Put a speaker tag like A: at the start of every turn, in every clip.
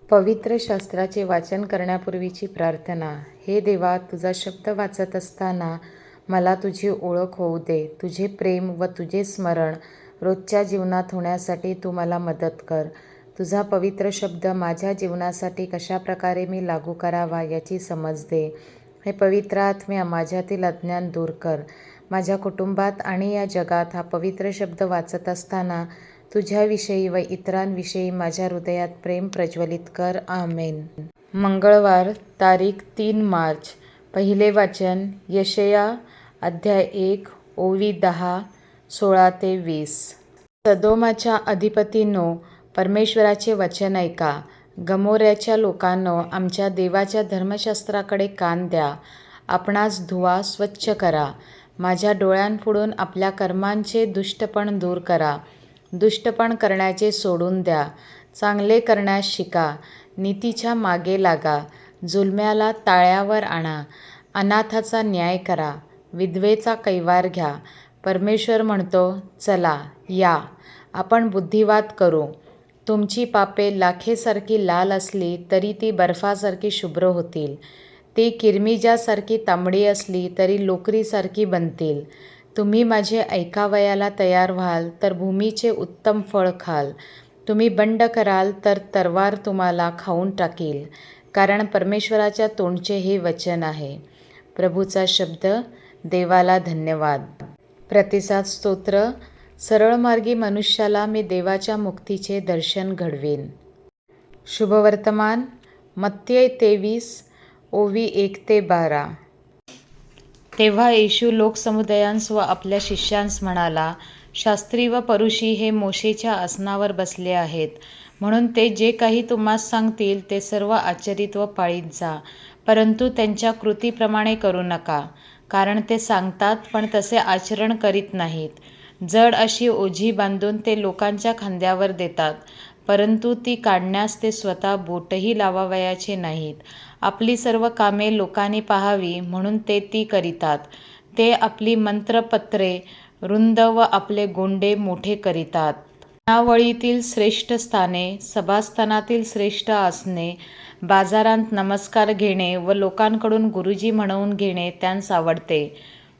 A: पवित्र शास्त्राचे वाचन करण्यापूर्वीची प्रार्थना. हे देवा, तुझा शब्द वाचत असताना मला तुझी ओळख होऊ दे. तुझे प्रेम व तुझे स्मरण रोजच्या जीवनात होण्यासाठी तू मला मदत कर. तुझा पवित्र शब्द माझ्या जीवनासाठी कशाप्रकारे मी लागू करावा याची समज दे. हे पवित्र आत्म्या, माझ्यातील अज्ञान दूर कर. माझ्या कुटुंबात आणि या जगात हा पवित्र शब्द वाचत असताना तुझ्याविषयी व इतरांविषयी माझ्या हृदयात प्रेम प्रज्वलित कर. आमेन. मंगळवार, तारीख 3 मार्च. पहिले वाचन यशया अध्याय 1 ओवी 10, 16-20. सदोमाच्या अधिपतींनो, परमेश्वराचे वचन ऐका. गमोऱ्याच्या लोकांनो, आमच्या देवाच्या धर्मशास्त्राकडे कान द्या. आपणास धुवा, स्वच्छ करा. माझ्या डोळ्यांपुढून आपल्या कर्मांचे दुष्टपण दूर करा. दुष्टपण करण्याचे सोडून द्या. चांगले करण्यास शिका. नीतीच्या मागे लागा. जुलम्याला ताळ्यावर आणा. अनाथाचा न्याय करा. विधवेचा कैवार घ्या. परमेश्वर म्हणतो, चला या, आपण बुद्धिवाद करू. तुमची पापे लाखेसारखी लाल असली तरी ती बर्फासारखी शुभ्र होतील. ती किरमिजासारखी तांबडी असली तरी लोकरीसारखी बनतील. तुम्ही माझे ऐकावयाला तयार व्हाल तर भूमीचे उत्तम फळ खाल. तुम्ही बंड कराल तर तरवार तुम्हाला खाऊन टाकील. कारण परमेश्वराच्या तोंडचे हे वचन आहे. प्रभूचा शब्द. देवाला धन्यवाद. प्रतिसाद स्तोत्र. सरळमार्गी मनुष्याला मी देवाच्या मुक्तीचे दर्शन घडवीन. शुभवर्तमान. मत्तय 23 ओवी 1-12. तेव्हा येशू लोकसमुदायांस व आपल्या शिष्यांस म्हणाला, शास्त्री व परुषी हे मोशेच्या आसनावर बसले आहेत. म्हणून ते जे काही तुम्हास सांगतील ते सर्व आचरित व पाळीत जा. परंतु त्यांच्या कृतीप्रमाणे करू नका, कारण ते सांगतात पण तसे आचरण करीत नाहीत. जड अशी ओझी बांधून ते लोकांच्या खांद्यावर देतात, परंतु ती काढण्यास ते स्वतः बोटही लावावयाचे नाहीत. आपली सर्व कामे लोकांनी पाहावी म्हणून ते ती करीतात. ते आपली मंत्रपत्रे रुंद व आपले गोंडे मोठे करीतात. नावळीतील श्रेष्ठ स्थाने, सभास्थानातील श्रेष्ठ आसने, बाजारांत नमस्कार घेणे व लोकांकडून गुरुजी म्हणवून घेणे त्यांस आवडते.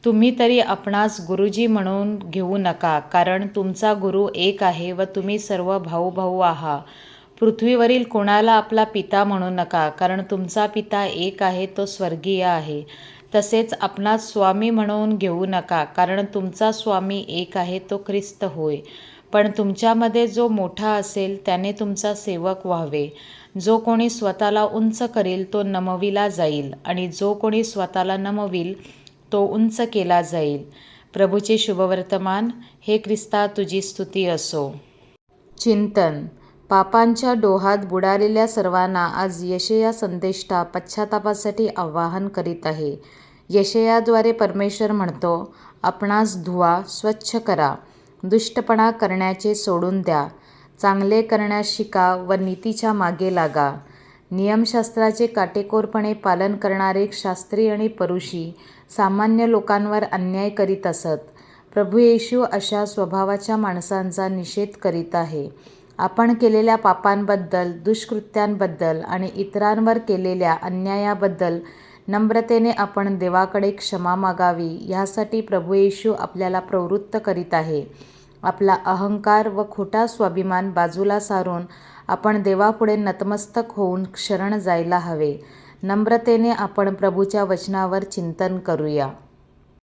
A: तुम्ही तरी आपणास गुरुजी म्हणवून घेऊ नका, कारण तुमचा गुरु एक आहे व तुम्ही सर्व भाऊ भाऊ आहात. पृथ्वीवरील कोणाला आपला पिता म्हणू नका, कारण तुमचा पिता एक आहे, तो स्वर्गीय आहे. तसेच आपणास स्वामी म्हणवून घेऊ नका, कारण तुमचा स्वामी एक आहे, तो ख्रिस्त होय. पण तुमच्यामध्ये जो मोठा असेल त्याने तुमचा सेवक व्हावे. जो कोणी स्वतःला उंच करील तो नमविला जाईल, आणि जो कोणी स्वतःला नमविल तो उंच केला जाईल. प्रभूचे शुभवर्तमान. हे ख्रिस्ता, तुझी स्तुती असो. चिंतन. पापांच्या डोहात बुडालेल्या सर्वांना आज यशया संदेष्टा पश्चातापासाठी आवाहन करीत आहे. यशयाद्वारे परमेश्वर म्हणतो, आपणास धुवा, स्वच्छ करा. दुष्टपणा करण्याचे सोडून द्या. चांगले करण्यास शिका व नीतीच्या मागे लागा. नियमशास्त्राचे काटेकोरपणे पालन करणारे शास्त्री आणि परुषी सामान्य लोकांवर अन्याय करीत असत. प्रभू येशू अशा स्वभावाच्या माणसांचा निषेध करीत आहे. आपण केलेल्या पापांबद्दल, दुष्कृत्यांबद्दल आणि इतरांवर केलेल्या अन्यायाबद्दल नम्रतेने आपण देवाकडे क्षमा मागावी, ह्यासाठी प्रभू येशू आपल्याला प्रवृत्त करीत आहे. आपला अहंकार व खोटा स्वाभिमान बाजूला सारून आपण देवापुढे नतमस्तक होऊन शरण जायला हवे. नम्रतेने आपण प्रभूच्या वचनावर चिंतन करूया.